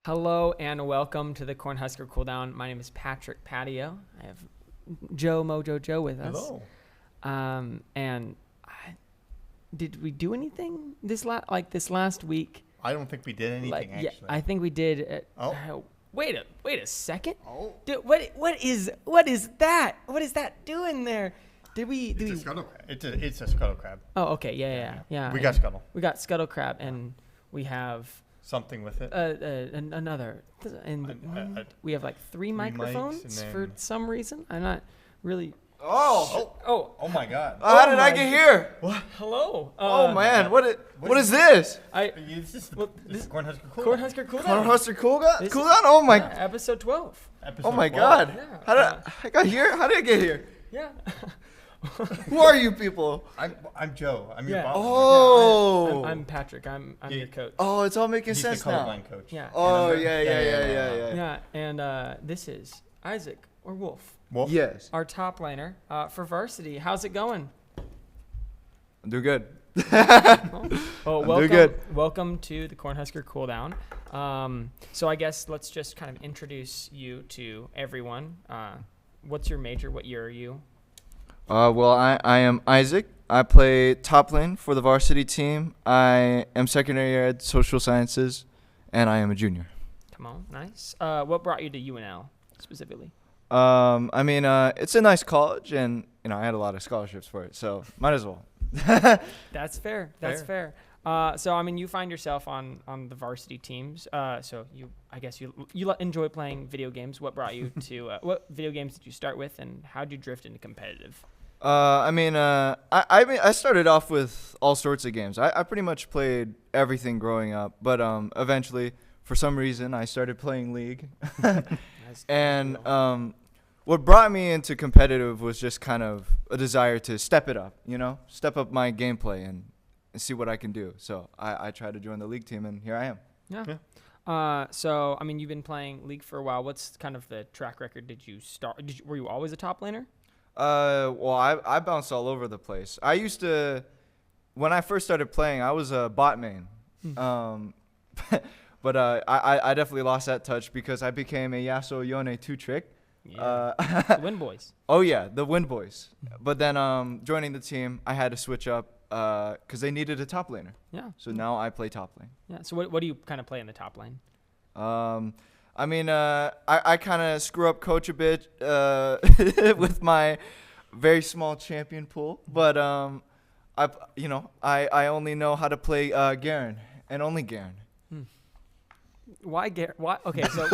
Hello and welcome to the Cornhusker Cooldown. My name is Patrick Patio. I have Joe mojojoe with us. Hello. Did we do anything this last week? I don't think we did anything actually. Yeah, I think we did. Wait a second. Oh. Dude, what is that? What is that doing there? It's a scuttle crab. It's a scuttle crab. Oh, okay. Yeah. We got scuttle. We got scuttle crab, and we have Something with it. another, and we have like three microphones mics for some reason. I'm not really. Oh my God. How did I get here? What? Hello. Oh man, what is this? This is Cornhusker Cooldown. Cornhusker Cooldown. Cornhusker Cooldown? This is- Cooldown? Oh my! Yeah, episode 12. Episode Oh my 12. God! Yeah, How did I got here? How did I get here? Yeah. Who are you people? I'm Joe. I'm your Yeah. boss. Oh. I'm Patrick. I'm your coach. Oh, it's all making He's the sense now. colorblind coach. Yeah. Oh And yeah, I'm yeah. Yeah, and this is Isaac or Wolf, Wolf? Yes. our top laner for varsity. How's it going? I'm doing good. Oh, doing good. Welcome to the Cornhusker Cooldown. So I guess let's just kind of introduce you to everyone. What's your major? What year are you? Well, I am Isaac. I play top lane for the varsity team. I am secondary ed social sciences, and I am a junior. Come on, nice. What brought you to UNL specifically? It's a nice college, and I had a lot of scholarships for it, so might as well. That's fair. That's fair. You find yourself on the varsity teams. So I guess you enjoy playing video games. What brought you to what video games did you start with, and how did you drift into competitive? I started off with all sorts of games. I pretty much played everything growing up, but eventually, for some reason, I started playing League. And what brought me into competitive was just kind of a desire to step it up, step up my gameplay and see what I can do. So I tried to join the League team, and here I am. Yeah. You've been playing League for a while. What's kind of the track record? Were you always a top laner? Well, I bounced all over the place. When I first started playing, I was a bot main. But I definitely lost that touch because I became a Yasuo Yone 2-trick. Yeah. The Win Boys. Oh, yeah, the Win Boys. But then joining the team, I had to switch up because they needed a top laner. Yeah. So now I play top lane. Yeah. So what do you kind of play in the top lane? I kind of screw up coach a bit with my very small champion pool. But, I only know how to play Garen and only Garen. Why Garen? Why? Okay, so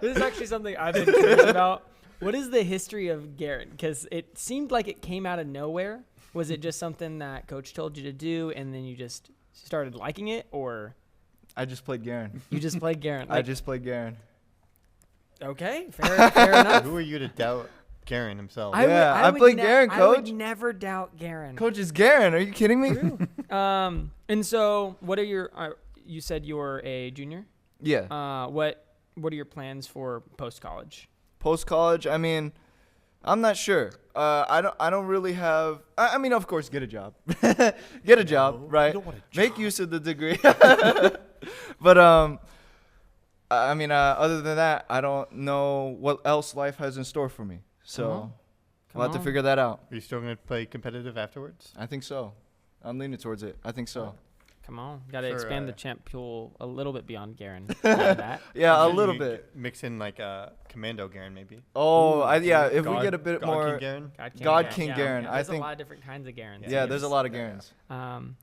this is actually something I've been curious about. What is the history of Garen? Because it seemed like it came out of nowhere. Was it just something that coach told you to do, and then you just started liking it, or? I just played Garen. You just played Garen. I just played Garen. Okay, fair enough. Who are you to doubt Garen himself? I played Garen, I would coach. never doubt Garen. Coach is Garen. Are you kidding me? True. And so, what are your? You said you're a junior. Yeah. What are your plans for post college? Post college, I'm not sure. I don't really have. Of course, get a job. Get a job, right? You don't want a job. Make use of the degree. But other than that, I don't know what else life has in store for me. So I'll have to figure that out. Are you still going to play competitive afterwards? I think so. I'm leaning towards it. I think so. Come on, got to expand the champ pool a little bit beyond Garen. Yeah, a Maybe little you bit. Mix in like Commando Garen maybe. Oh, Ooh, if we God- get a bit God more. King Garen? God King Garen, I There's think- a lot of different kinds of Garens. Yeah, there's a lot of Garens.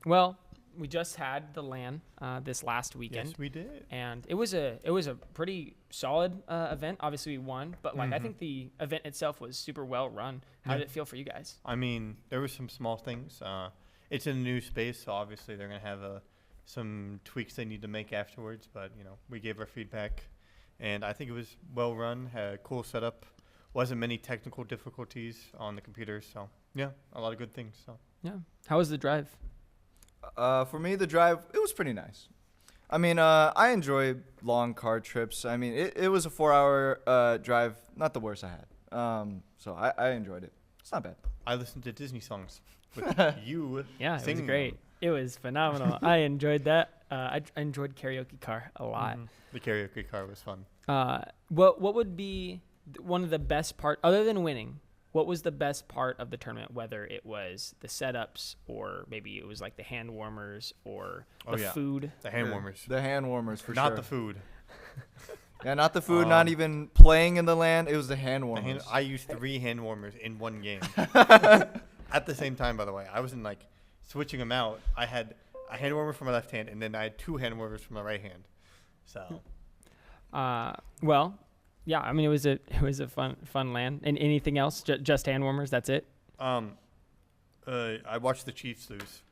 Well, we just had the LAN this last weekend. Yes, we did. And it was a pretty solid event. Obviously, we won, but I think the event itself was super well run. How did it feel for you guys? There were some small things. It's in a new space, so obviously they're going to have some tweaks they need to make afterwards. But, we gave our feedback, and I think it was well run, had a cool setup. Wasn't many technical difficulties on the computer, so, yeah, a lot of good things. So Yeah. How was the drive? For me, the drive, it was pretty nice. I enjoy long car trips. It was a 4-hour drive, not the worst I had. So I enjoyed it. It's not bad. I listened to Disney songs with you Yeah, it was singing great. them. It was phenomenal. I enjoyed that. I enjoyed karaoke car a lot. The karaoke car was fun. What would be one of the best part, other than winning? What was the best part of the tournament? Whether it was the setups, or maybe it was like the hand warmers, or the food. The hand warmers. The hand warmers for Not sure. the food. Yeah, not the food. Not even playing in the land. It was the hand warmers. I used 3 hand warmers in one game. At the same time, by the way. I wasn't like switching them out. I had a hand warmer for my left hand, and then I had 2 hand warmers for my right hand. So. Well, yeah. I mean, it was a fun land. And anything else? Just hand warmers. That's it. I watched the Chiefs lose.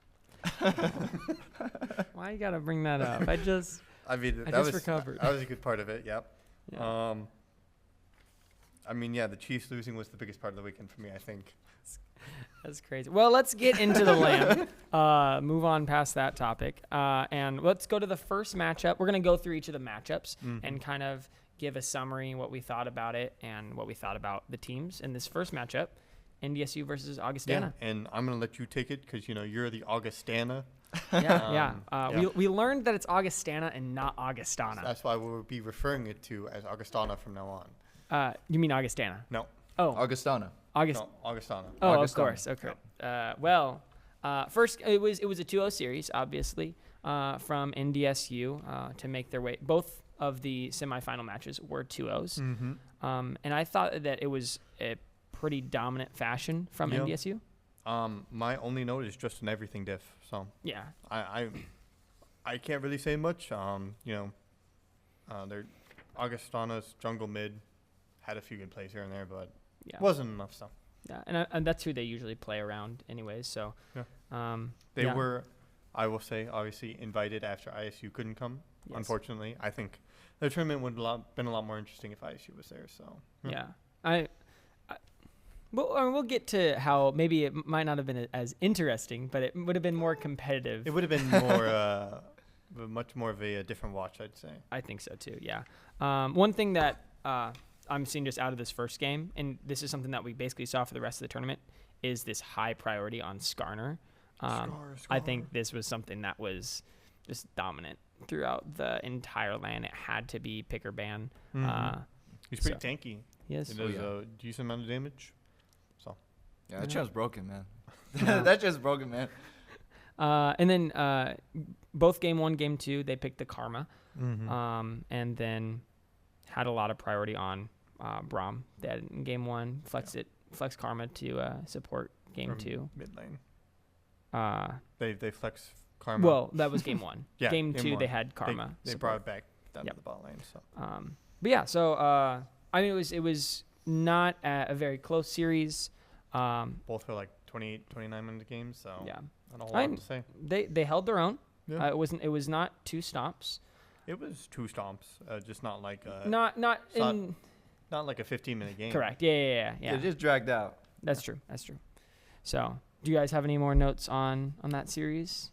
Why you gotta bring that up? I just recovered. That was a good part of it. Yep. Yeah. I mean, yeah, the Chiefs losing was the biggest part of the weekend for me, I think. That's crazy. Well, let's get into the LAN. Move on past that topic. And let's go to the first matchup. We're going to go through each of the matchups and kind of give a summary, what we thought about it, and what we thought about the teams in this first matchup, NDSU versus Augustana. Yeah, and I'm going to let you take it because, you're the Augustana. We learned that it's Augustana and not Augustana. So that's why we'll be referring it to as Augustana from now on. You mean Augustana? No. Oh. Augustana. No, Augustana. Oh, Augustana. of course. Okay. First, it was a 2-0 series, obviously, from NDSU to make their way. Both of the semifinal matches were 2-0s. And I thought that it was a pretty dominant fashion from NDSU. My only note is just an everything diff. So yeah, I can't really say much. Their Augustana's jungle mid had a few good plays here and there, but wasn't enough stuff. Yeah, and that's who they usually play around anyways. So they were, I will say, obviously invited after ISU couldn't come. Yes. Unfortunately, I think the tournament would have been a lot more interesting if ISU was there. So we'll get to how maybe it might not have been as interesting, but it would have been more competitive. It would have been more, much more of a different watch, I'd say. I think so too. Yeah. One thing that I'm seeing just out of this first game, and this is something that we basically saw for the rest of the tournament, is this high priority on Skarner. I think this was something that was just dominant throughout the entire LAN. It had to be pick or ban. He's pretty tanky. Yes. He does a decent amount of damage. So. Yeah, that champ's broken, man. That champ's broken, man. And then both game 1, game 2, they picked the Karma. And then had a lot of priority on Braum. They had in game 1 flex Karma to support game 2. Mid lane. They flex Karma. Well, that was game 1. Yeah, game 2 1. they had Karma. They brought it back down to the bot lane. So. But yeah, so I mean it was not a very close series. Both were like 28, 29 minute games. So yeah, not a lot to say. They held their own. Yeah. It was not 2 stomps. It was 2 stomps, just not like not like a 15-minute game. Correct. Yeah. It just dragged out. That's true. So, do you guys have any more notes on that series,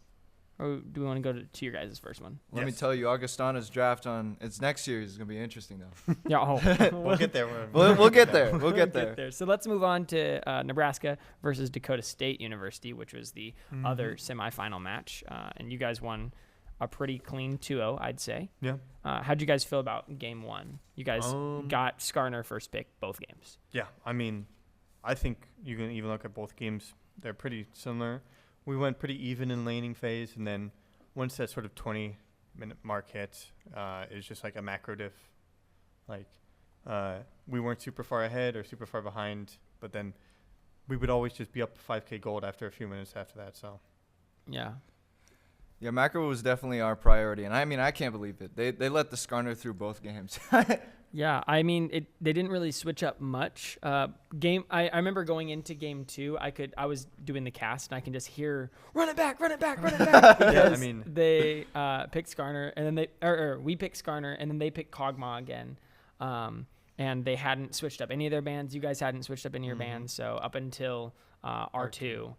or do we want to go to your guys' first one? Let me tell you, Augustana's draft on its next series is gonna be interesting though. Yeah. We'll get there. We'll get there. We'll get there. So let's move on to Nebraska versus Dakota State University, which was the other semifinal match, and you guys won a pretty clean 2-0, I'd say. Yeah. How'd you guys feel about game 1? You guys got Skarner first pick both games. Yeah, I mean, I think you can even look at both games. They're pretty similar. We went pretty even in laning phase, and then once that sort of 20-minute mark hits, it's just like a macro diff. Like, we weren't super far ahead or super far behind, but then we would always just be up 5K gold after a few minutes after that. So. Yeah. Yeah, macro was definitely our priority, and I mean I can't believe it. They let the Skarner through both games. Yeah, I mean they didn't really switch up much. I remember going into game 2, I was doing the cast and I can just hear run it back. Yeah, I mean they picked Skarner and then we picked Skarner and then they picked Kog'Maw again, and they hadn't switched up any of their bans. You guys hadn't switched up any of your bans, so up until R2.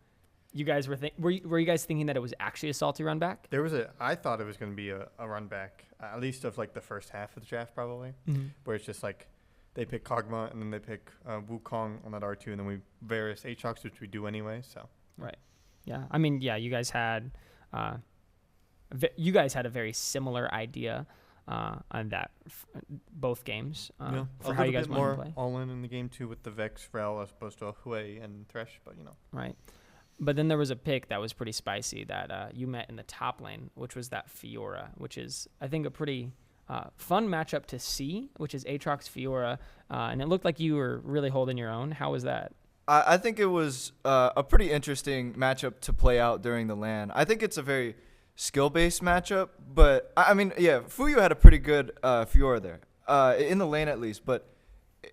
You guys were you guys thinking that it was actually a salty run back? I thought it was going to be a run back, at least of like the first half of the draft probably, where it's just like they pick Kog'Maw and then they pick Wukong on that R2 and then we various Aatrox, which we do anyway. So right, yeah. I mean, yeah, you guys had you guys had a very similar idea on that both games for how you guys want to play. All in the game too with the Vex Rel as opposed to a Hui and Thresh, but Right. But then there was a pick that was pretty spicy that you met in the top lane, which was that Fiora, which is, I think, a pretty fun matchup to see, which is Aatrox Fiora. And it looked like you were really holding your own. How was that? I think it was a pretty interesting matchup to play out during the LAN. I think it's a very skill-based matchup, but I mean, yeah, Fuyu had a pretty good Fiora there, in the lane at least, but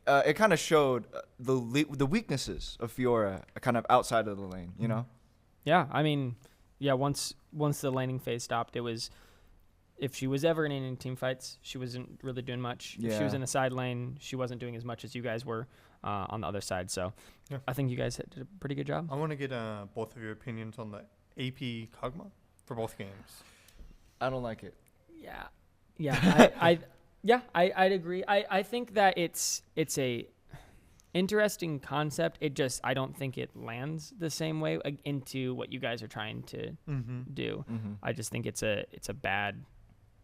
it kind of showed the weaknesses of Fiora kind of outside of the lane, you know? Yeah, I mean, yeah, once the laning phase stopped, it was, if she was ever in any team fights, she wasn't really doing much. Yeah. If she was in the side lane, she wasn't doing as much as you guys were on the other side. So I think you guys did a pretty good job. I want to get both of your opinions on the AP Kog'Maw for both games. I don't like it. Yeah, I'd agree. I think that it's a interesting concept. I don't think it lands the same way into what you guys are trying to do. Mm-hmm. I just think it's a bad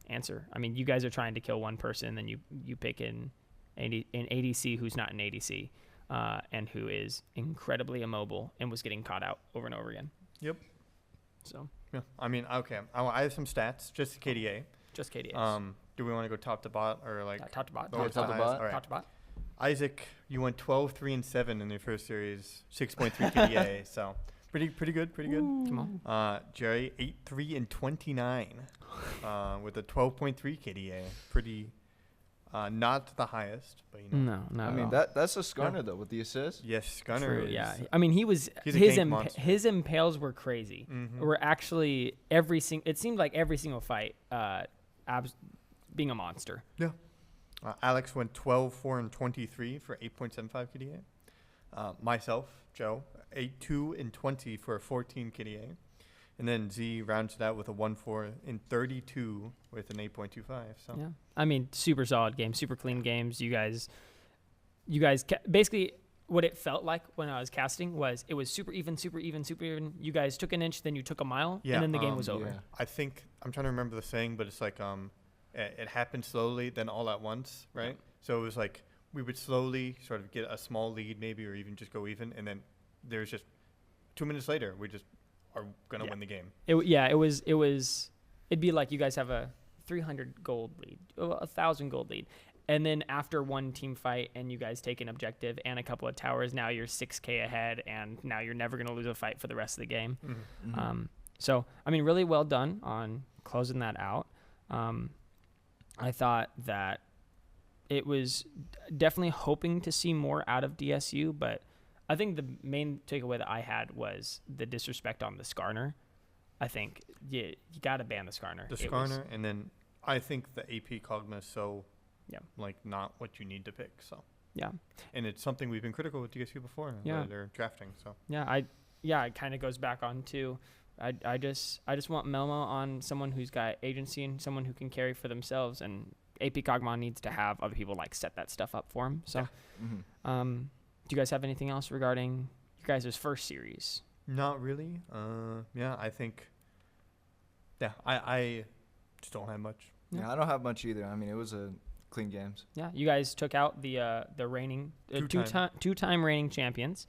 answer. I mean, you guys are trying to kill one person, then you pick an ADC who's not an ADC, and who is incredibly immobile and was getting caught out over and over again. Yep. So yeah, I mean, okay, I have some stats, just KDA. Just KDA. Do we want to go top to bot or like top to bot? lower Top to highest? bot. All right. Top to bot. Isaac, you went 12, 3, and 7 in your first series, 6.3 KDA, so pretty good. Come on. Jerry, 8, 3, and 29 with a 12.3 KDA. Pretty, not the highest, but No, I mean, that's a Skarner though with the assist. Yes, Gunner True, is. yeah. I mean, He's a gank monster. his impales were crazy. Mhm. Were actually it seemed like every single fight, being a monster. Yeah. Alex went 12, 4, and 23 for 8.75 KDA. Myself, Joe, 8, 2, and 20 for a 14 KDA. And then Z rounds it out with a 1, 4, and 32 with an 8.25. So Yeah. I mean, super solid game, super clean games. You guys basically what it felt like when I was casting was it was super even. You guys took an inch, then you took a mile, Yeah, and then the game was yeah. over. I think I'm trying to remember the saying, but it's like it happened slowly, then all at once, right? Yeah. So it was like we would slowly sort of get a small lead, maybe, or even just go even, and then there's just 2 minutes later, we just are gonna win the game. It'd be like you guys have a 300 gold lead, a 1,000 gold lead. And then after one team fight and you guys take an objective and a couple of towers, now you're 6K ahead, and now you're never going to lose a fight for the rest of the game. Mm-hmm. Mm-hmm. So, I mean, really well done on closing that out. I thought that it was definitely hoping to see more out of DSU, but I think the main takeaway that I had was the disrespect on the Skarner. I think you got to ban the Skarner. The Skarner, and then I think the AP Kog'Maw is so... Yeah. Like, not what you need to pick, so. Yeah. And it's something we've been critical with DSU before. Yeah. They're drafting, so. Yeah, it kind of goes back on to, I just want Melmo on someone who's got agency and someone who can carry for themselves, and AP Kog'Maw needs to have other people, like, set that stuff up for him. So, Yeah. Mm-hmm. Do you guys have anything else regarding you guys' first series? Not really. Yeah, I think... Yeah, I just don't have much. Yeah, I don't have much either. I mean, it was a clean games. Yeah, you guys took out the reigning two-time reigning champions,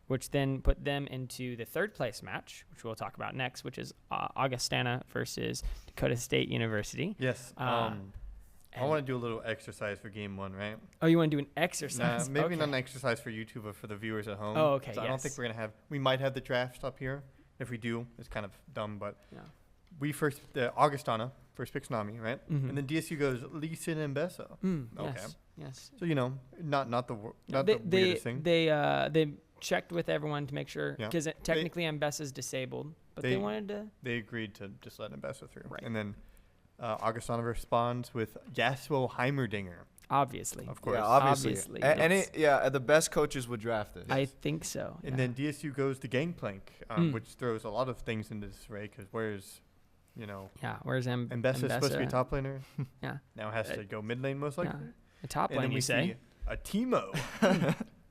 which then put them into the third place match, which we'll talk about next, which is Augustana versus Dakota State University. Yes. I want to do a little exercise for game one, right? Oh, you want to do an exercise? Maybe Okay. not an exercise for YouTube, but for the viewers at home. Oh, okay, So I don't think yes. we're going to have... We might have the draft up here. If we do, it's kind of dumb, but... Yeah. We first... Augustana first picks Nami, right? Mhm. And then DSU goes Lee Sin and Besso. Okay. Yes. So, not the they, weirdest thing. They checked with everyone to make sure, Yeah. because technically Mbessa's disabled, but they wanted to. They agreed to just let Mbessa through. Right. And then Augustana responds with Yasuo Heimerdinger. Obviously. Of course. Yeah, obviously. Obviously, And the best coaches would draft this. I think so. And then DSU goes to Gangplank, which throws a lot of things into this array, because where's, where's Mbessa's supposed to be a top laner. Yeah. Now has to go mid lane most likely. Yeah. The top And then lane, we you say? see a Teemo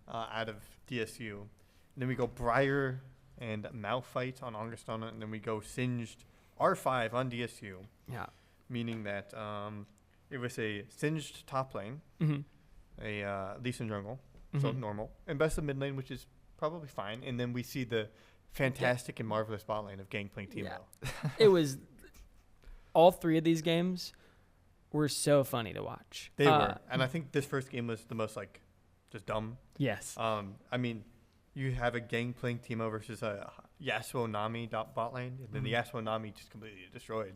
out of DSU. And then we go Briar and Malphite on Augustana, and then we go Singed R5 on DSU, Yeah. meaning that it was a Singed top lane, Mm-hmm. a Lee Sin jungle, so normal, and best of mid lane, which is probably fine, and then we see the fantastic and marvelous bot lane of Gangplank Teemo. Yeah. It was all three of these games were so funny to watch. They were, and I think this first game was the most like just dumb. Yes. I mean, you have a Gangplank Teemo versus a Yasuo Nami bot lane, and then the Yasuo Nami just completely destroyed.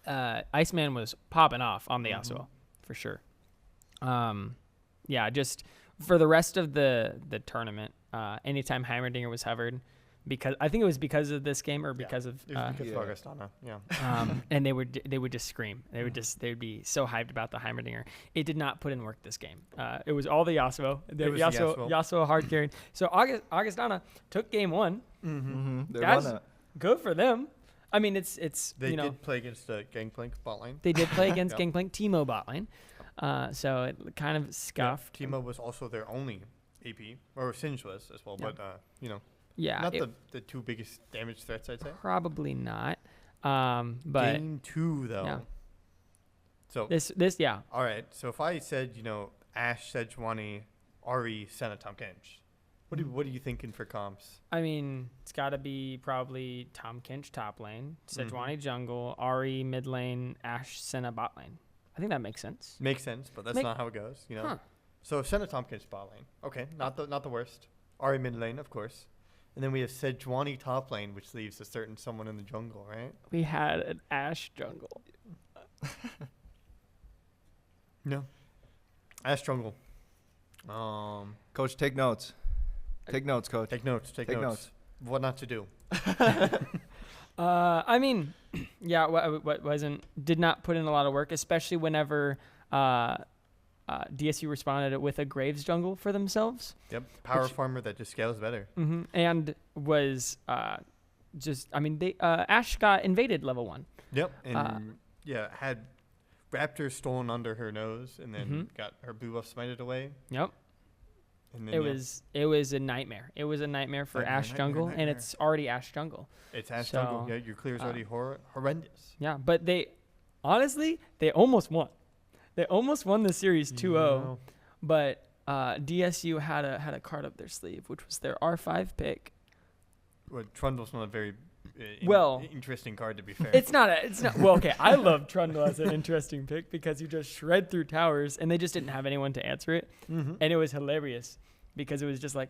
Iceman was popping off on the Yasuo for sure. Yeah, just for the rest of the tournament, anytime Heimerdinger was hovered, because I think it was because of this game or because of It was because of Augustana, yeah. and they would just scream. They'd be so hyped about the Heimerdinger. It did not put in work this game. It was all the Yasuo. Yasuo hard carried. So Augustana took game one. That's good for them. I mean, it's they did play against the Gangplank bot lane. They did play against Gangplank Teemo bot lane. So it kind of scuffed. Yeah, Teemo was also their only AP, or Singe was as well, but yeah, not the two biggest damage threats, I'd say. Probably not. But game two though. Yeah. So this yeah. All right. So if I said Ashe, Sejuani, Ari, Senna, Tahm Kench, what are you thinking for comps? I mean, it's got to be probably Tahm Kench top lane, Sejuani jungle, Ari mid lane, Ashe, Senna bot lane. I think that makes sense. Makes sense, but that's not how it goes, Huh. So Senna, Tahm Kench bot lane. Okay, not the worst. Ari mid lane, of course. And then we have Sejuani top lane, which leaves a certain someone in the jungle, right? We had an Ashe jungle. No. Ashe jungle. Coach, take notes. Take notes, coach. Take notes. Take notes. What not to do. I mean, yeah, what did not put in a lot of work, especially whenever DSU responded with a Graves jungle for themselves. Yep, power farmer that just scales better. And was they Ashe got invaded level 1. Yep, and had Raptor stolen under her nose, and then got her blue buff smited away. Yep. And then, it was a nightmare. It was a nightmare for Ashe jungle, and it's already Ashe jungle. It's Ashe jungle. Yeah, your clear is already horrendous. Yeah, but they almost won. They almost won the series 2-0, but DSU had a card up their sleeve, which was their R5 pick. Well, Trundle's not a very interesting card, to be fair. It's not. Well, okay, I love Trundle as an interesting pick because you just shred through towers, and they just didn't have anyone to answer it, and it was hilarious because it was just like,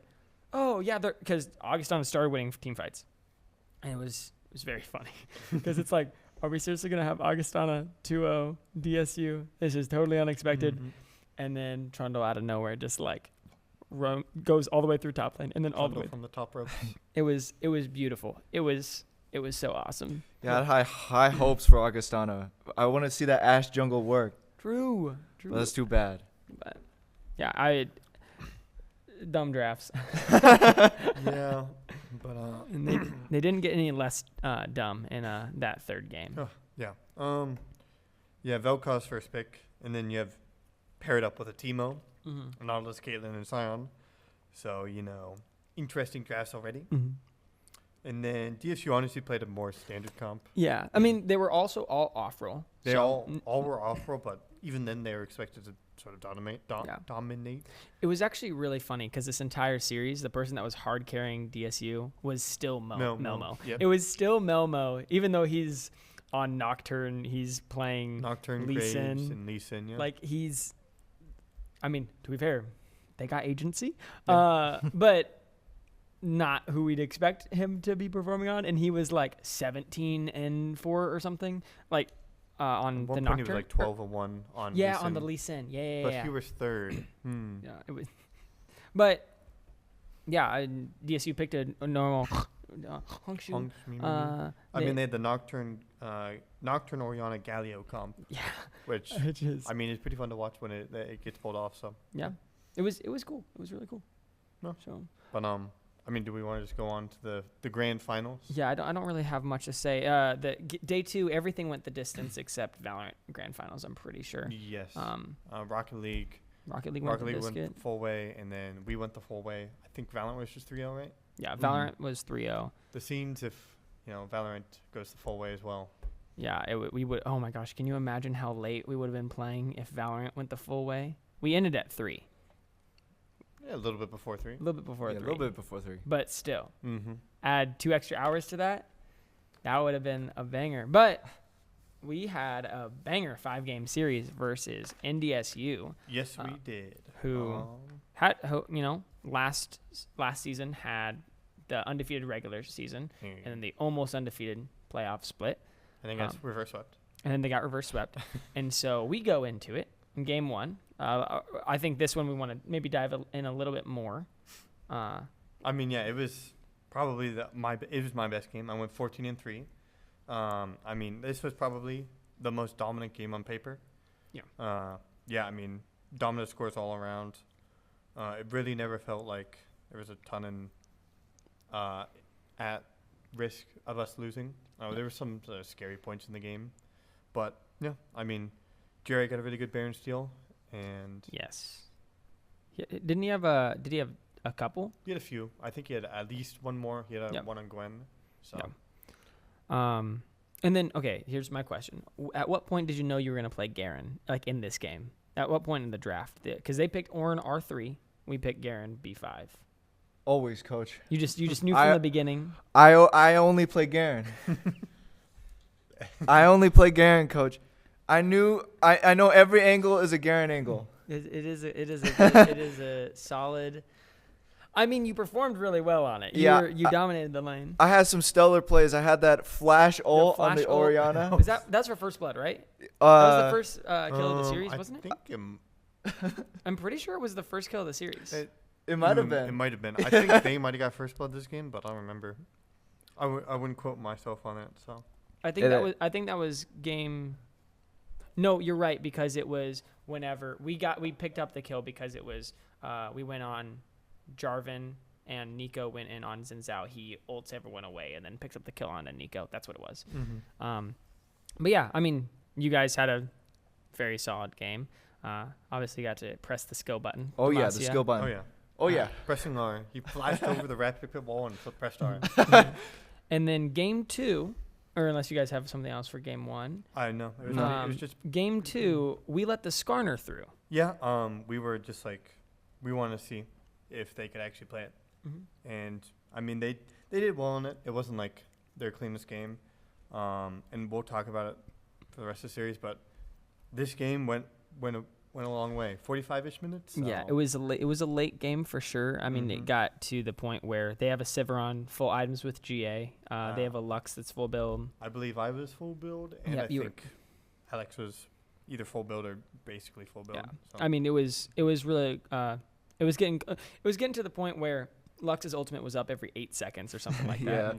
oh yeah, because Augustana started winning team fights, and it was very funny because it's like, are we seriously gonna have Augustana 2-0 DSU? This is totally unexpected, and then Trundle out of nowhere just like goes all the way through top lane and then all the way from the top ropes. It was beautiful. It was so awesome. Yeah, I had high hopes for Augustana. I want to see that Ashe jungle work. True. But that's too bad. But yeah, dumb drafts. Yeah, but and they didn't get any less dumb in that third game. Yeah. Vel'Koz's first pick, and then you have paired up with a Teemo, Nautilus, Caitlyn, and Sion. So interesting drafts already. And then DSU honestly played a more standard comp. Yeah, I mean they were also all off roll. They all were off roll, but even then they were expected to sort of dominate. It was actually really funny because this entire series, the person that was hard carrying DSU was still Melmo. Yep. It was still Melmo, even though he's on Nocturne. He's playing Nocturne, Lee Graves, Sin. and Lee Sin. Yeah. Like I mean, to be fair, they got agency, but not who we'd expect him to be performing on. And he was like 17-4 or something, like on the Nocturne. He was like 12-1 on. Yeah, Lee Sin. on the Lee Sin. Yeah. But he was third. Yeah, it was. But yeah, DSU picked a normal Hongshu. They had the Nocturne Oriana Galio comp. Yeah, which is. I mean, it's pretty fun to watch when it gets pulled off. So yeah, it was cool. It was really cool. No, so but I mean, do we want to just go on to the grand finals? Yeah, I don't really have much to say. Day 2, everything went the distance except Valorant grand finals. I'm pretty sure. Yes. Rocket League went the full way, and then we went the full way. I think Valorant was just 3-0, right? Yeah, Valorant was 3-0. The scenes, if Valorant goes the full way as well. Yeah, we would. Oh my gosh, can you imagine how late we would have been playing if Valorant went the full way? We ended at 3. Yeah, a little bit before 3. A little bit before 3. A little bit before 3. But still, Mm-hmm. add 2 extra hours to that, that would have been a banger. But we had a banger 5-game series versus NDSU. Yes, we did. Who had, last season had the undefeated regular season, and then the almost undefeated playoff split. I think that's reverse swept. And then they got reverse swept. And so we go into it in game 1. I think this one we want to maybe dive in a little bit more. It was probably my best game. I went 14-3. This was probably the most dominant game on paper. Yeah. Dominant scores all around. It really never felt like there was a ton at risk of us losing. There were some scary points in the game, but Jerry got a really good Baron steal, and yes, did he have a couple? He had a few. I think he had at least one more. He had one on Gwen. So. Yeah. And then here's my question: at what point did you know you were going to play Garen, like in this game? At what point in the draft? Because they picked Ornn R3, we picked Garen B5. Always, coach. You just knew from the beginning. I only play Garen. I only play Garen, coach. I know every angle is a Garen angle. It is a solid. You performed really well on it. You dominated the lane. I had some stellar plays. I had that flash ult on the Orianna. That's for first blood, right? That was the first kill of the series, wasn't it? I'm pretty sure it was the first kill of the series. It might have been. It might have been. I think they might have got first blood this game, but I don't remember. I wouldn't quote myself on it. So I think that was game. No, you're right, because it was whenever we picked up the kill, because it was we went on Jarvan and Nico went in on Zinzao. He ults everyone away and then picks up the kill on Nico. That's what it was. Mm-hmm. But yeah, you guys had a very solid game. Obviously, you got to press the skill button. Oh yeah, the skill button. Oh yeah. Pressing R. He flashed over the rapid pit wall and pressed R. And then game 2, or unless you guys have something else for game 1. I know. It was just game 2. We let the Skarner through. Yeah. We were just like, we wanted to see if they could actually play it. Mm-hmm. And they did well in it. It wasn't like their cleanest game. And we'll talk about it for the rest of the series. But this game went a long way. 45-ish minutes. So. Yeah, it was a late game for sure. It got to the point where they have a Sivir on full items with GA. They have a Lux that's full build. I believe I was full build, and I think Alex was either full build or basically full build. Yeah. So. It was really it was getting to the point where Lux's ultimate was up every 8 seconds or something like that.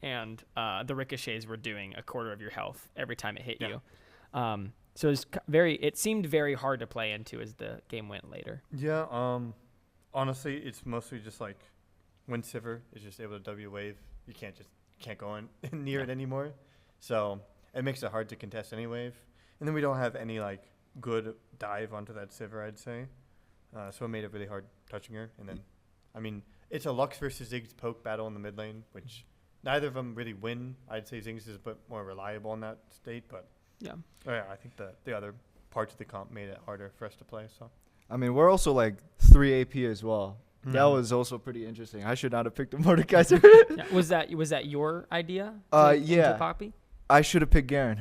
And the ricochets were doing a quarter of your health every time it hit you. So it seemed very hard to play into as the game went later. Yeah. Honestly, it's mostly just like when Sivir is just able to W wave, you can't go in near it anymore. So it makes it hard to contest any wave. And then we don't have any like good dive onto that Sivir, I'd say. So it made it really hard touching her. And then, it's a Lux versus Ziggs poke battle in the mid lane, which neither of them really win. I'd say Ziggs is a bit more reliable in that state, but. Yeah. I think the other parts of the comp made it harder for us to play. So. We're also like 3 AP as well. Mm-hmm. That was also pretty interesting. I should not have picked a Mordekaiser. Yeah. Was that your idea? Yeah. To Poppy? I should have picked Garen.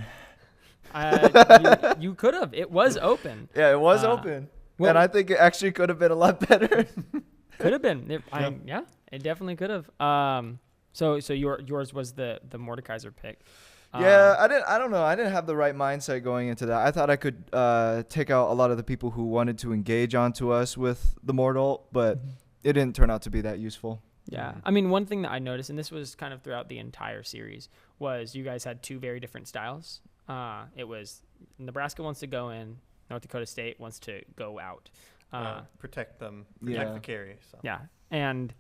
You could have. It was open. Yeah, it was open. Well, and I think it actually could have been a lot better. Could have been. It definitely could have. So yours was the Mordekaiser pick. Yeah, I don't know. I didn't have the right mindset going into that. I thought I could take out a lot of the people who wanted to engage onto us with the Mortal, but it didn't turn out to be that useful. Yeah. One thing that I noticed, and this was kind of throughout the entire series, was you guys had 2 very different styles. It was Nebraska wants to go in, North Dakota State wants to go out. Protect them, protect the carry. So. Yeah. And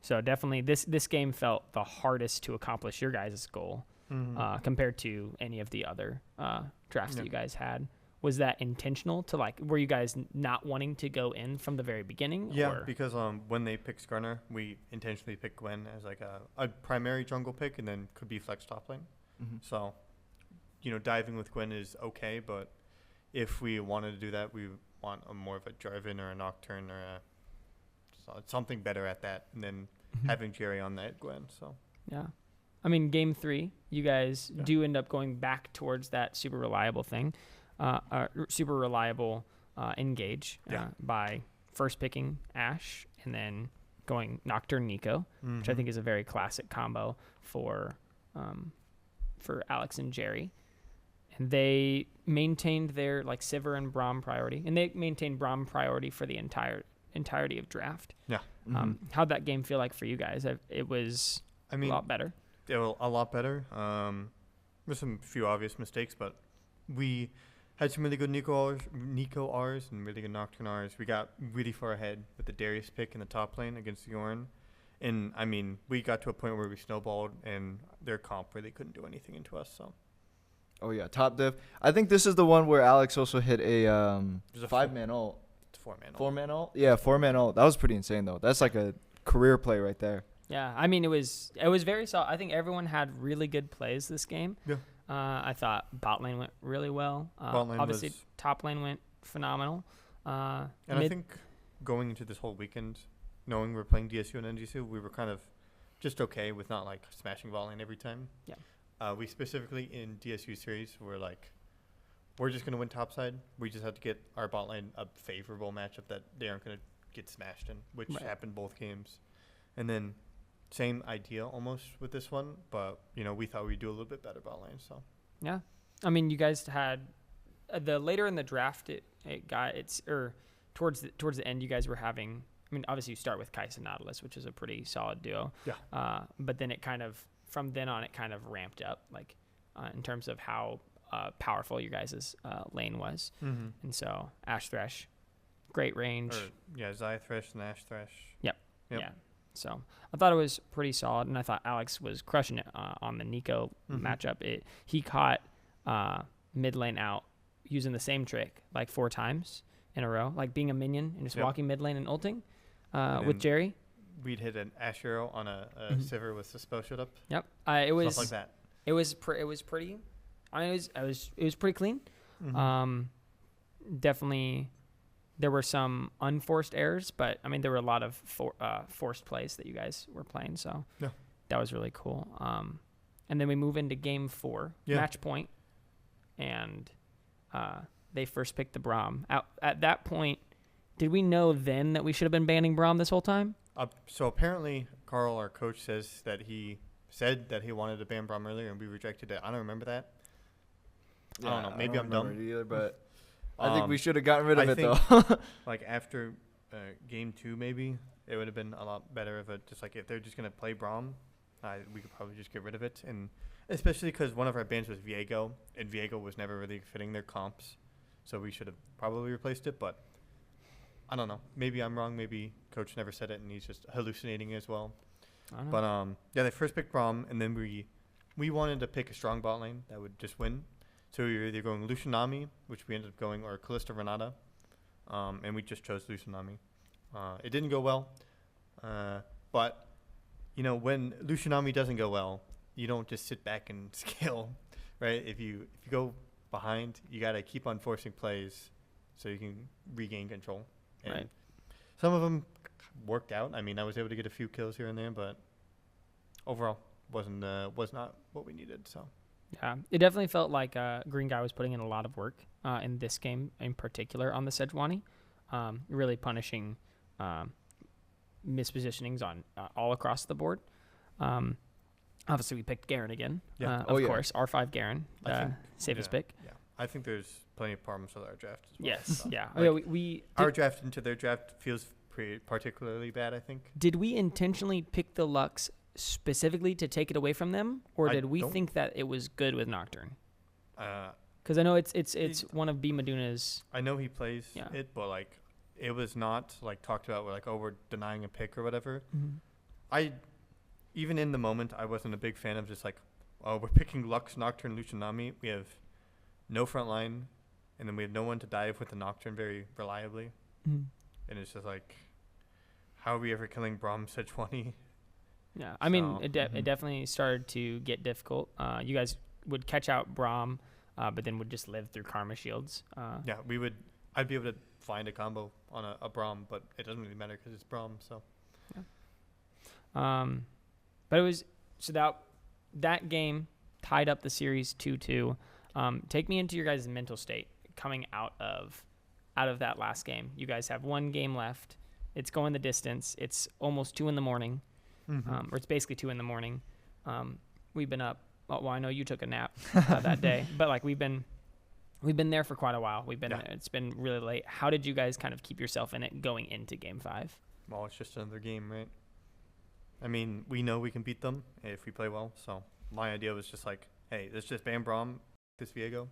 so definitely this game felt the hardest to accomplish your guys' goal compared to any of the other drafts that you guys had. Was that intentional to like, were you guys not wanting to go in from the very beginning? Yeah, or? because when they picked Skarner, we intentionally picked Gwen as like a primary jungle pick and then could be flex top lane. Mm-hmm. So, diving with Gwen is okay, but if we wanted to do that, we want a more of a Jarvan or a Nocturne or something better at that, and then having Jerry on that Gwen. So Yeah. I mean, game 3, you guys do end up going back towards that super reliable thing, super reliable engage by first picking Ashe and then going Nocturne Nico, which I think is a very classic combo for Alex and Jerry. And they maintained their like Sivir and Braum priority, and they maintained Braum priority for the entirety of draft. Yeah. How'd that game feel like for you guys? It was a lot better. Yeah, well, a lot better. There's some few obvious mistakes, but we had some really good Nico R's and really good Nocturne R's. We got really far ahead with the Darius pick in the top lane against Yorn. And, we got to a point where we snowballed, and their comp really couldn't do anything into us. So. Oh, yeah, top div. I think this is the one where Alex also hit a 5-man ult. It's 4-man ult. 4-man ult? Yeah, 4-man ult. That was pretty insane, though. That's like a career play right there. Yeah, it was very solid. I think everyone had really good plays this game. Yeah. I thought bot lane went really well. Obviously, top lane went phenomenal. And I think going into this whole weekend, knowing we're playing DSU and NGC, we were kind of just okay with not like smashing bot lane every time. Yeah. We specifically in DSU series were like, we're just going to win topside. We just have to get our bot lane a favorable matchup that they aren't going to get smashed in, which happened both games. And then same idea almost with this one, but we thought we'd do a little bit better bot lane. So yeah, you guys had the later in the draft towards the end you guys were having. Obviously you start with Kais and Nautilus, which is a pretty solid duo. Yeah. But then from then on it kind of ramped up, like in terms of how powerful your guys' lane was. Mm-hmm. And so Ashe Thresh, great range. Xayah Thresh and Ashe Thresh. Yep. Yeah. So I thought it was pretty solid, and I thought Alex was crushing it on the Nico matchup. He caught mid lane out using the same trick like 4 times in a row, like being a minion and just walking mid lane and ulting with Jerry. We'd hit an Ashe arrow on a Sivir with the spell shut up. Yep. It was stuff like that. It was pretty. It was pretty clean. Mm-hmm. Definitely. There were some unforced errors, but there were a lot of forced plays that you guys were playing, so that was really cool. And then we move into game 4, match point, and they first picked the Braum. At that point, did we know then that we should have been banning Braum this whole time? So apparently, Carl, our coach, says that he said that he wanted to ban Braum earlier, and we rejected it. I don't remember that. I don't know. Maybe I'm dumb. Either, but I think we should have gotten rid of it, though. Like after game 2, maybe it would have been a lot better if if they're just gonna play Braum, we could probably just get rid of it, and especially because one of our bans was Viego, and Viego was never really fitting their comps, so we should have probably replaced it. But I don't know. Maybe I'm wrong. Maybe coach never said it, and he's just hallucinating as well. I don't know. But they first picked Braum, and then we wanted to pick a strong bot lane that would just win. So we were either going Lucianami, which we ended up going, or Callista Renata, and we just chose Lucianami. It didn't go well, but when Lucianami doesn't go well, you don't just sit back and scale, right? If you go behind, you got to keep on forcing plays so you can regain control. And some of them worked out. I was able to get a few kills here and there, but overall was not what we needed. So. Yeah, it definitely felt like Green Guy was putting in a lot of work in this game in particular on the Sejuani, really punishing mispositionings on all across the board. Obviously, we picked Garen again. Of course, R5 Garen, safest pick. Yeah, I think there's plenty of problems with our draft as well. Yes, so. yeah. Our draft into their draft feels particularly bad, I think. Did we intentionally pick the Lux specifically to take it away from them, or did we think that it was good with Nocturne? Because I know it's one of B Maduna's. I know he plays it, but it was not talked about. We're denying a pick or whatever. Mm-hmm. Even in the moment, I wasn't a big fan of just we're picking Lux, Nocturne, Lucianami. We have no front line, and then we had no one to dive with the Nocturne very reliably. Mhm. And it's just like, how are we ever killing Braum Sejuani? Yeah, I mean, So, it mhm. definitely started to get difficult. You guys would catch out Braum, but then would just live through Karma Shields. Yeah, I'd be able to find a combo on a Braum, but it doesn't really matter because it's Braum. So But it was so that game tied up the series 2-2. Take me into your guys' mental state coming out of that last game. You guys have one game left. It's going the distance. It's almost 2 a.m. Or it's basically 2 a.m. We've been up. Well, I know you took a nap that day, but like we've been there for quite a while. It's been really late. How did you guys kind of keep yourself in it going into Game 5? well, it's just another game, right? I mean, we know we can beat them if we play well. So my idea was just like, hey, let's just ban Braum this Viego.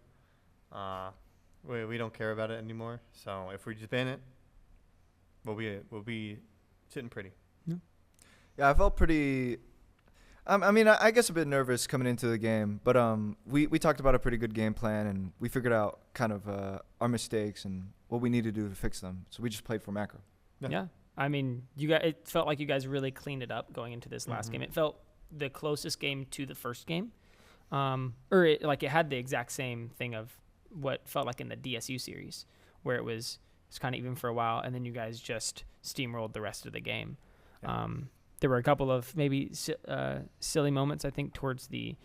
We don't care about it anymore. So if we just ban it, we'll be sitting pretty. Yeah, I felt pretty. I mean, I guess a bit nervous coming into the game, but we talked about a pretty good game plan, and we figured out kind of our mistakes and what we need to do to fix them. So we just played for macro. Yeah. I mean, it felt like you guys really cleaned it up going into this last game. It felt the closest game to the first game, it had the exact same thing of what felt like in the DSU series, where it's kind of even for a while, and then you guys just steamrolled the rest of the game. Yeah. There were a couple of maybe silly moments, I think, towards the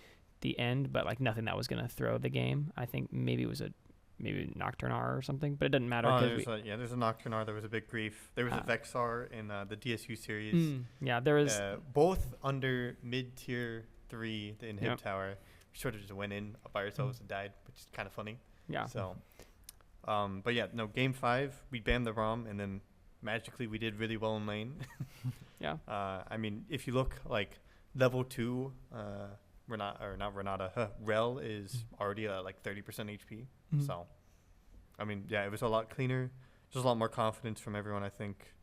end, but like nothing that was going to throw the game. I think maybe it was maybe Nocturne R or something, but it doesn't matter. There's a Nocturne R. There was a big grief. There was a Vexar in the DSU series. Yeah, there was both under mid-tier 3, the inhib tower. We sort of just went in by ourselves and died, which is kind of funny. Yeah. So, but yeah, no, Game 5, we banned the ROM, and then magically we did really well in lane. Yeah. I mean, if you look like level 2, Rel is already at like 30% HP. So, I mean, yeah, it was a lot cleaner. Just a lot more confidence from everyone, I think.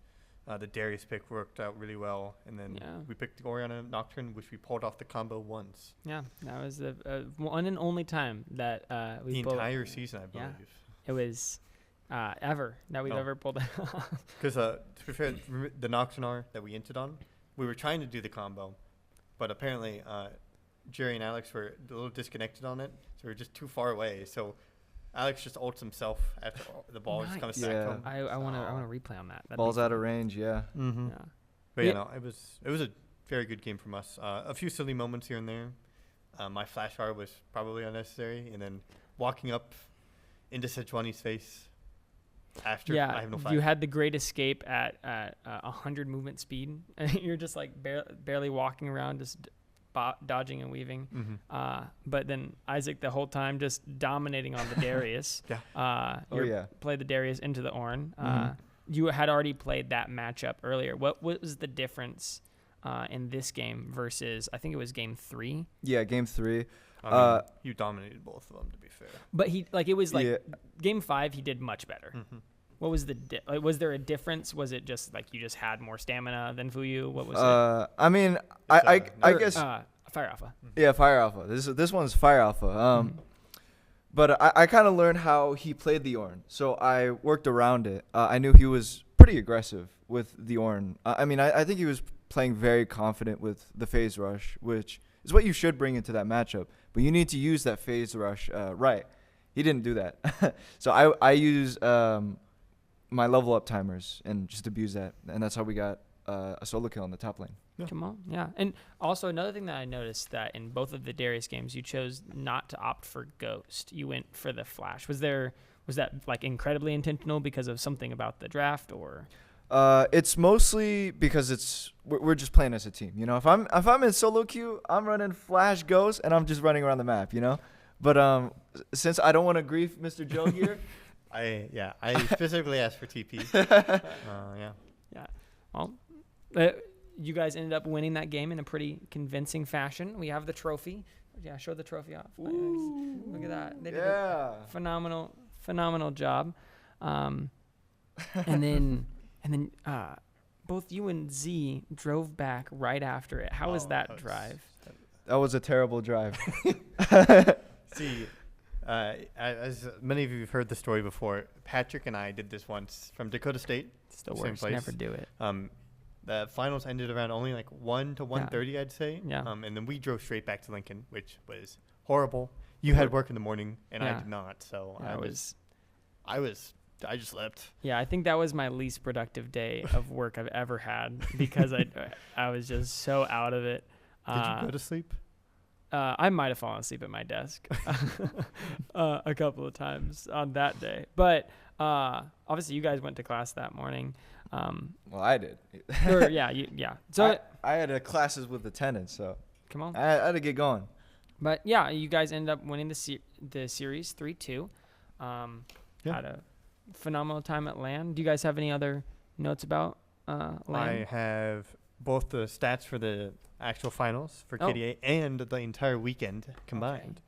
The Darius pick worked out really well. And then we picked Orianna Nocturne, which we pulled off the combo once. Yeah, that was the one and only time that we the pulled entire season, I believe. Yeah, it was ever that we've ever pulled it off. Because, to be fair, the Nocturne R that we inted on, we were trying to do the combo. But apparently, Jerry and Alex were a little disconnected on it. So we were just too far away. So Alex just ults himself after the ball just kind of stacked him. I want to replay on that. Ball's out of range, yeah. Mm-hmm. Yeah. But it was a very good game from us. A few silly moments here and there. My flash R was probably unnecessary, and then walking up into Sejuani's face after I have no flash. You had the great escape at 100 movement speed. You're just like barely walking around, just dodging and weaving. But then Isaac the whole time just dominating on the Darius. Played the Darius into the Ornn. You had already played that matchup earlier. What was the difference in this game versus, I think it was game 3? Yeah, game 3. I mean, you dominated both of them, to be fair. But game 5, he did much better. What was was there a difference? Was it just like you just had more stamina than Fuyu? What was it? I mean, I guess Fire Alpha. Yeah, Fire Alpha. This one's Fire Alpha. But I kind of learned how he played the Ornn, so I worked around it. I knew he was pretty aggressive with the Ornn. I mean, I think he was playing very confident with the phase rush, which is what you should bring into that matchup. But you need to use that phase rush right. He didn't do that. So I use my level up timers and just abuse that. And that's how we got a solo kill in the top lane. Yeah. Come on, yeah. And also another thing that I noticed that in both of the Darius games, you chose not to opt for Ghost. You went for the Flash. Was that like incredibly intentional because of something about the draft, or? It's mostly because we're just playing as a team. You know, if I'm in solo queue, I'm running Flash Ghost and I'm just running around the map. You know, but since I don't want to grief Mr. Joe here, I specifically asked for TP. Yeah. Well, you guys ended up winning that game in a pretty convincing fashion. We have the trophy. Yeah, show the trophy off. Look at that. They did a phenomenal job. And then both you and Z drove back right after it. How was that drive? That was a terrible drive. See, As many of you have heard the story before, Patrick and I did this once from Dakota State. Still Same worse. place. Never do it. The finals ended around only like 1 to 1:30, I'd say. Yeah. And then we drove straight back to Lincoln, which was horrible. You had work in the morning, and I Yeah. did not. So Yeah, I just slept. Yeah, I think that was my least productive day of work I've ever had because I was just so out of it. Did you go to sleep? I might have fallen asleep at my desk a couple of times on that day. But obviously, you guys went to class that morning. Well, I did. Yeah. So I had classes with attendance, so come on. I had to get going. But yeah, you guys ended up winning the series 3-2. Had a phenomenal time at LAN. Do you guys have any other notes about LAN? I have both the stats for the actual finals for KDA and the entire weekend combined. Okay.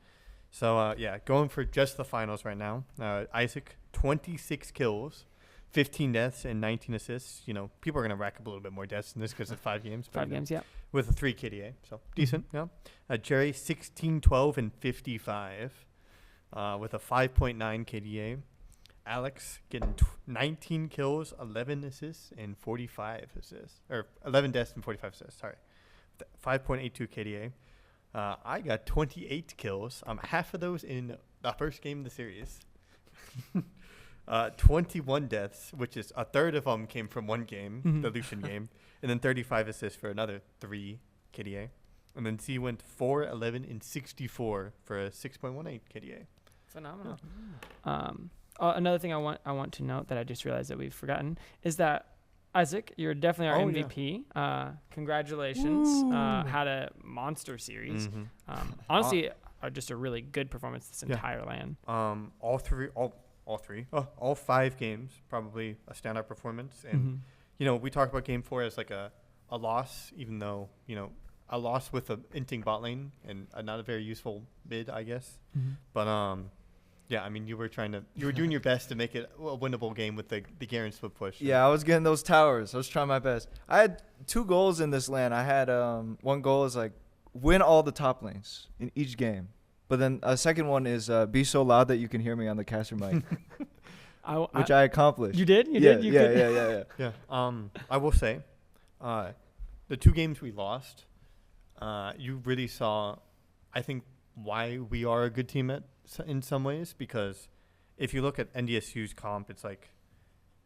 So, going for just the finals right now. Isaac, 26 kills, 15 deaths, and 19 assists. You know, people are going to rack up a little bit more deaths in this because it's 5 games. 5 games, yeah. With a 3 KDA, so decent, yeah. Jerry, 16, 12, and 55 with a 5.9 KDA. Alex getting 19 kills, 11 assists, and 45 assists. Or 11 deaths and 45 assists, sorry. 5.82 KDA. I got 28 kills. Half of those in the first game of the series. 21 deaths, which is a third of them came from one game, the Lucian game. And then 35 assists for another 3 KDA. And then C went 4, 11, and 64 for a 6.18 KDA. Phenomenal. Another thing I want to note that I just realized that we've forgotten is that Isaac, you're definitely our MVP. Congratulations. Had a monster series. Honestly, just a really good performance this entire LAN. All 5 games, probably a standout performance. And, you know, we talked about game 4 as like a loss, even though, you know, a loss with a inting bot lane and not a very useful bid, I guess. But, I mean, you were doing your best to make it a winnable game with the Garen split push. Yeah, I was getting those towers. I was trying my best. I had 2 goals in this LAN. I had one goal is like win all the top lanes in each game. But then a second one is be so loud that you can hear me on the caster mic, which I accomplished. You did? Yeah. I will say, the 2 games we lost, you really saw, I think, why we are a good team in some ways. Because if you look at NDSU's comp, it's like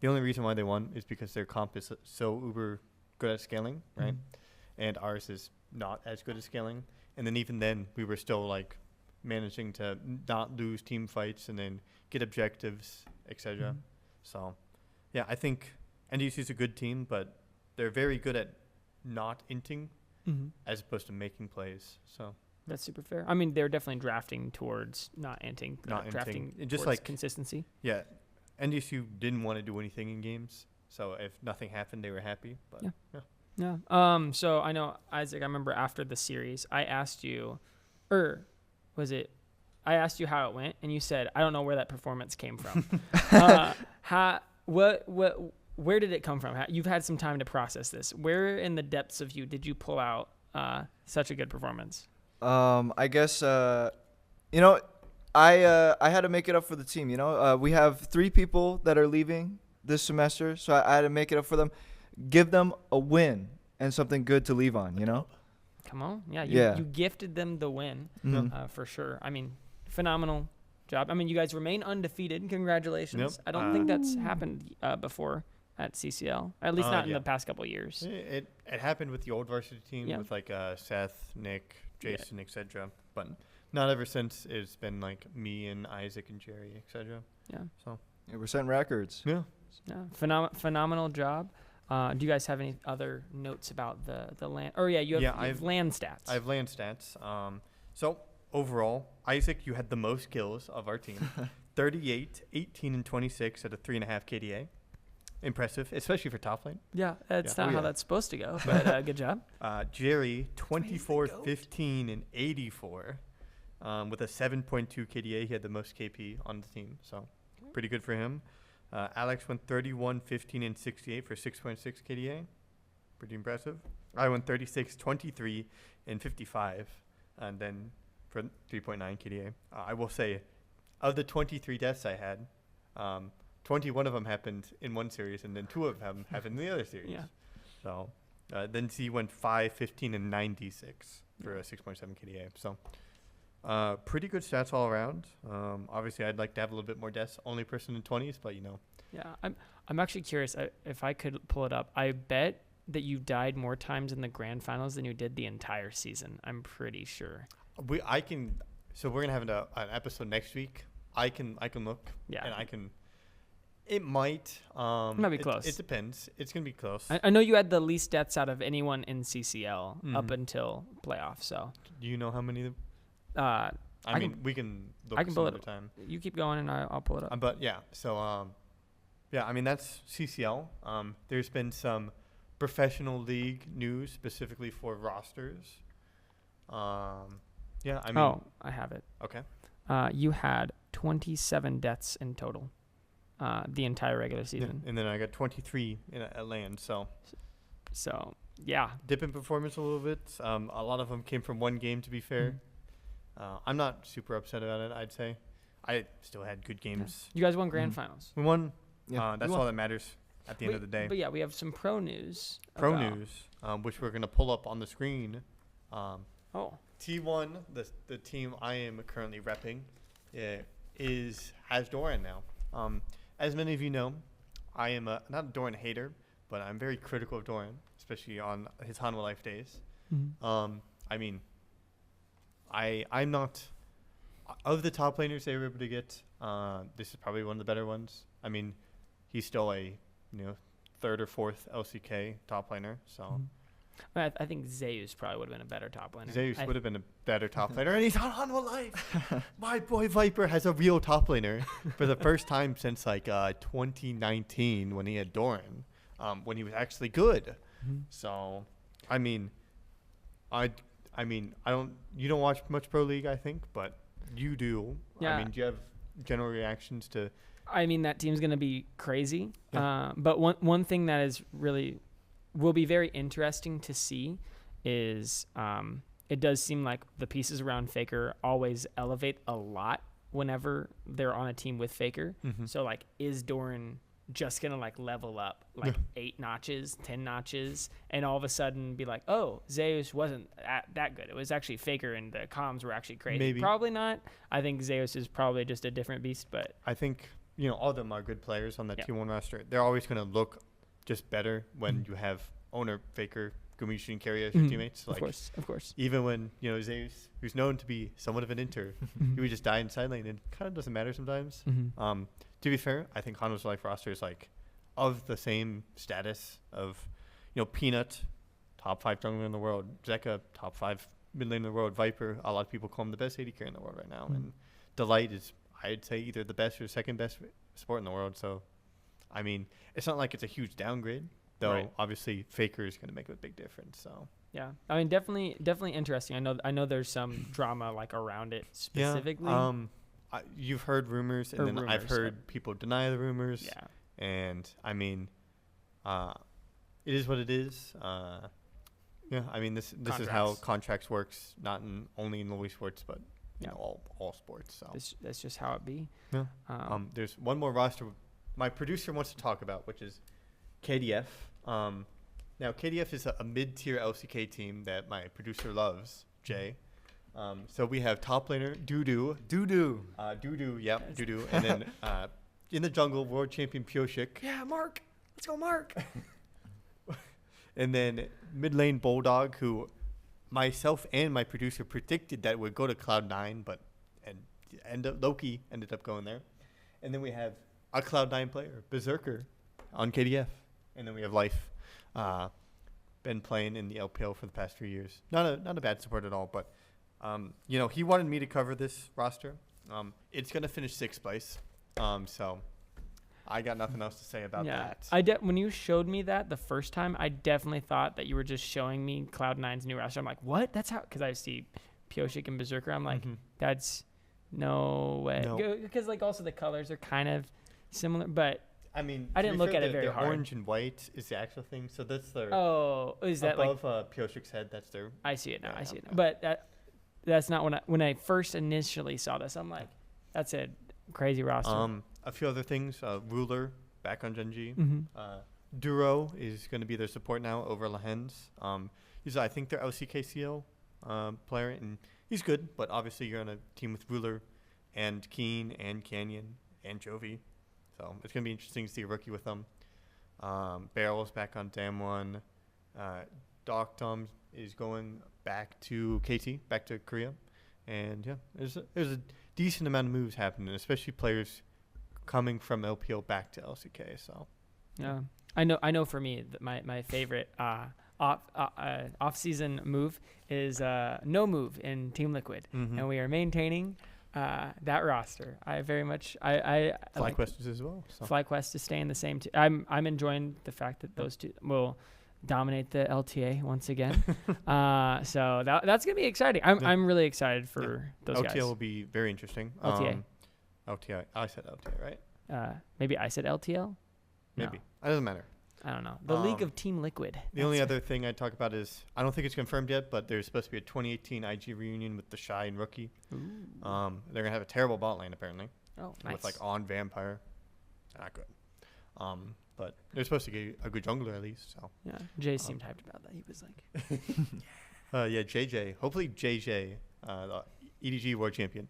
the only reason why they won is because their comp is so uber good at scaling, right? And ours is not as good at scaling. And then even then, we were still like managing to not lose team fights and then get objectives, etc. So, yeah, I think NDSU is a good team, but they're very good at not inting as opposed to making plays. So that's super fair. I mean, they're definitely drafting towards not inting, drafting just towards like consistency. Yeah, NDSU didn't want to do anything in games, so if nothing happened, they were happy. But yeah. So I know, Isaac, I remember after the series, I asked you, I asked you how it went, and you said, I don't know where that performance came from. Where did it come from? You've had some time to process this. Where in the depths of you did you pull out such a good performance? I guess, you know, I had to make it up for the team, you know. We have 3 people that are leaving this semester, so I had to make it up for them. Give them a win and something good to leave on, you know. Come on. Yeah, you gifted them the win, for sure. I mean, phenomenal job. I mean, you guys remain undefeated. Congratulations. Yep. I don't think that's happened before at CCL, at least not in the past couple of years. It happened with the old varsity team with like Seth, Nick, Jason, etc. But not ever since. It's been like me and Isaac and Jerry, etc. Yeah. So we're setting records. Yeah. Phenomenal job. Do you guys have any other notes about the LAN? Or you have LAN stats. I have LAN stats. So overall, Isaac, you had the most kills of our team. 38, 18, and 26 at a 3.5 KDA. Impressive, especially for top lane. Yeah, that's not how that's supposed to go, but good job. Jerry, 24, 15, and 84 with a 7.2 KDA. He had the most KP on the team, so pretty good for him. Alex went 31, 15, and 68 for 6.6 KDA. Pretty impressive. I went 36, 23, and 55, and then for 3.9 KDA. I will say of the 23 deaths I had, 21 of them happened in one series, and then 2 of them happened in the other series. Yeah. So then Z went 5, 15, and 96 for a 6.7 KDA. So pretty good stats all around. Obviously, I'd like to have a little bit more deaths. Only person in 20s, but you know. Yeah, I'm actually curious if I could pull it up. I bet that you died more times in the grand finals than you did the entire season. I'm pretty sure. So we're gonna have an episode next week. I can look. Yeah. And I can. It might. It might be close. It depends. It's gonna be close. I know you had the least deaths out of anyone in CCL up until playoffs. So. Do you know how many? I mean, we can look. I can pull it up. Time. You keep going, and I'll pull it up. But yeah. So yeah. I mean, that's CCL. There's been some professional league news specifically for rosters. Yeah. I mean. I have it. Okay. You had 27 deaths in total. The entire regular season. Yeah, and then I got 23 at land. So yeah, dip in performance a little bit. A lot of them came from one game, to be fair. I'm not super upset about it. I'd say I still had good games. You guys won grand finals. We won. Yeah, that's all that matters at the end of the day. But yeah, we have some pro news. Which we're gonna pull up on the screen. T1, the team I am currently repping, has Doran now. As many of you know, I am not a Doran hater, but I'm very critical of Doran, especially on his Hanwha Life days. I mean, I'm not of the top laners they were able to get. This is probably one of the better ones. I mean, he's still a 3rd or 4th LCK top laner. So I think Zeus probably would have been a better top laner. Zeus would have been a better top laner, and he's on Hanwha Life. My boy Viper has a real top laner for the first time since 2019 when he had Doran, when he was actually good. So, I mean, you don't watch much Pro League, I think, but you do. Yeah. I mean, do you have general reactions to? I mean, that team's gonna be crazy. Yeah. But one thing that is really will be very interesting to see is it does seem like the pieces around Faker always elevate a lot whenever they're on a team with Faker. So is Doran just gonna level up 8 notches, 10 notches, and all of a sudden be like, oh, Zeus wasn't that good. It was actually Faker, and the comms were actually crazy. Maybe. Probably not. I think Zeus is probably just a different beast, but I think all of them are good players on that T1 roster. They're always gonna look just better when you have owner Faker, Gumishu, and Carry as your teammates. Of course. Even when Zeus, who's known to be somewhat of an inter, he would just die in side lane, and it kind of doesn't matter sometimes. To be fair, I think Hanwha's Life roster is of the same status of Peanut, top 5 jungler in the world, Zeka, top 5 mid lane in the world, Viper. A lot of people call him the best AD carry in the world right now, and Delight is, I'd say, either the best or second best sport in the world. So, I mean, it's not like it's a huge downgrade. Though obviously Faker is going to make a big difference. So yeah, I mean definitely interesting. I know there's some drama around it specifically. Yeah. You've heard rumors, and then I've heard people deny the rumors. Yeah. And I mean, it is what it is. Yeah. I mean this is how contracts works, not only in low sports, but all sports. So that's just how it be. Yeah. There's one more roster my producer wants to talk about, which is KDF. Now KDF is a mid-tier LCK team that my producer loves, Jay. So we have top laner Dudu, and then in the jungle world champion Pioshik. Yeah, Mark, let's go, Mark. And then mid lane Bulldog, who myself and my producer predicted that would go to Cloud9, Loki ended up going there. And then we have a Cloud9 player, Berserker, on KDF. And then we have Life, been playing in the LPL for the past few years. Not a bad support at all, but he wanted me to cover this roster. It's gonna finish 6th place, so I got nothing else to say about that. When you showed me that the first time, I definitely thought that you were just showing me Cloud9's new roster. I'm like, what? That's how? Because I see Pioshik and Berserker. I'm like, that's no way. Because also the colors are kind of similar, but. I mean, I didn't look at it very hard. Orange and white is the actual thing, so that's their. Oh, is that above Pioshik's head? That's their. I see it now. Yeah, I see it now. But that's not when I first initially saw this. I'm like, that's a crazy roster. A few other things. Ruler back on Genji. Mm-hmm. Duro is going to be their support now over Lahens. He's, I think, their LCKCL player, and he's good. But obviously, you're on a team with Ruler and Keen and Canyon and Jovi, so it's going to be interesting to see a rookie with them. Barrel's back on Damwon. Doctom is going back to KT, back to Korea, and yeah, there's a decent amount of moves happening, especially players coming from LPL back to LCK. So yeah, I know. For me, my favorite off-season move is no move in Team Liquid, and we are maintaining that roster. I very much FlyQuest is as well. So. FlyQuest is staying the same. I'm enjoying the fact that those two will dominate the LTA once again. So that's gonna be exciting. I'm really excited for those LTA guys. will be very interesting. LTA. LTA. I said LTA, right? Maybe I said LTL. Maybe. No. It doesn't matter. I don't know. The League of Team Liquid. The only other thing I'd talk about is, I don't think it's confirmed yet, but there's supposed to be a 2018 IG reunion with the Shy and Rookie. Ooh. They're going to have a terrible bot lane, apparently. Oh, nice. With, like, on Vampire. Not good. But they're supposed to get a good jungler, at least. So Yeah, Jay seemed hyped about that. He was like... yeah, JJ. Hopefully JJ, the EDG World Champion,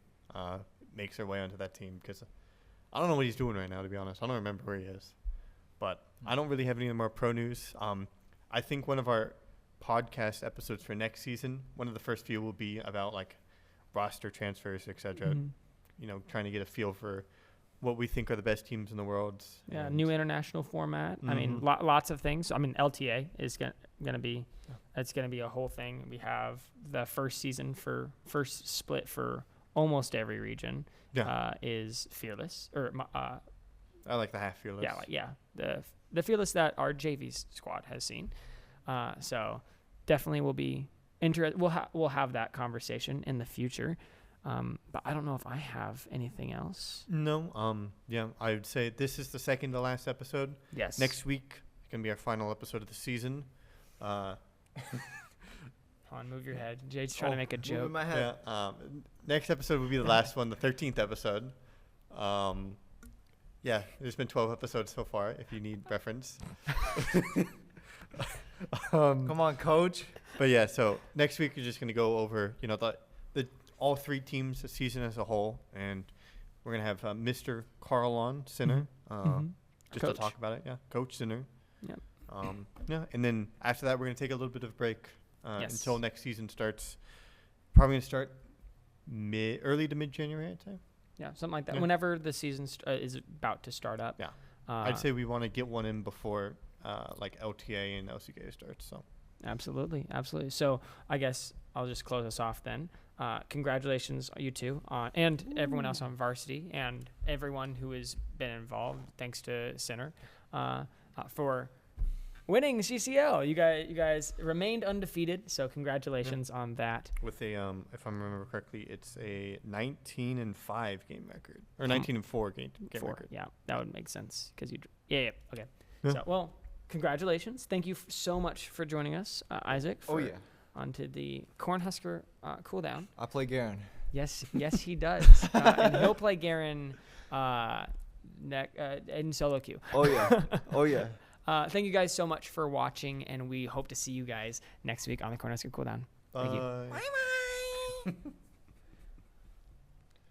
makes her way onto that team, because I don't know what he's doing right now, to be honest. I don't remember where he is. But I don't really have any more pro news. I think one of our podcast episodes for next season, one of the first few will be about like roster transfers, etc. Mhm. You know, trying to get a feel for what we think are the best teams in the world. Yeah, new international format. I mean, lots of things. I mean, LTA is gonna be, it's gonna be a whole thing. We have the first split for almost every region. Yeah. Is Fearless I like the half fearless. The Fearless that our JV squad has seen. So definitely will be interesting. We'll have that conversation in the future. But I don't know if I have anything else. No. Yeah, I would say this is the second to last episode. Yes. Next week is going to be our final episode of the season. Hold on, move your head. Jade's trying to make a joke. My head. Yeah. Next episode will be the last one, the 13th episode. Yeah, there's been 12 episodes so far, if you need reference. Come on, coach. But yeah, so next week we're just going to go over, the all three teams, the season as a whole, and we're going to have Mr. Carl on, Sinner, just Coach. to talk about it. Yeah, Coach Sinner. Yep. Yeah, and then after that, we're going to take a little bit of break Yes. until next season starts. Probably going to start early to mid-January, I'd say. Yeah, something like that. Yeah. Whenever the season is about to start up. Yeah. I'd say we want to get one in before like LTA and LCK starts. So Absolutely. So I guess I'll just close us off then. Congratulations, you two, and everyone else on varsity, and everyone who has been involved. Thanks to Sinner for winning CCL. You guys remained undefeated, so congratulations on that. with a if I remember correctly, it's a 19-5 game record or 19-4 game record. Yeah, that would make sense because you. Yeah. Okay. Yeah. So well, congratulations. Thank you so much for joining us, Isaac. Onto the Cornhusker Cooldown. I play Garen. Yes, he does. And he'll play Garen in solo queue. Oh yeah. Thank you guys so much for watching, and we hope to see you guys next week on the Cornhusker Cooldown. Thank you. Bye. Bye.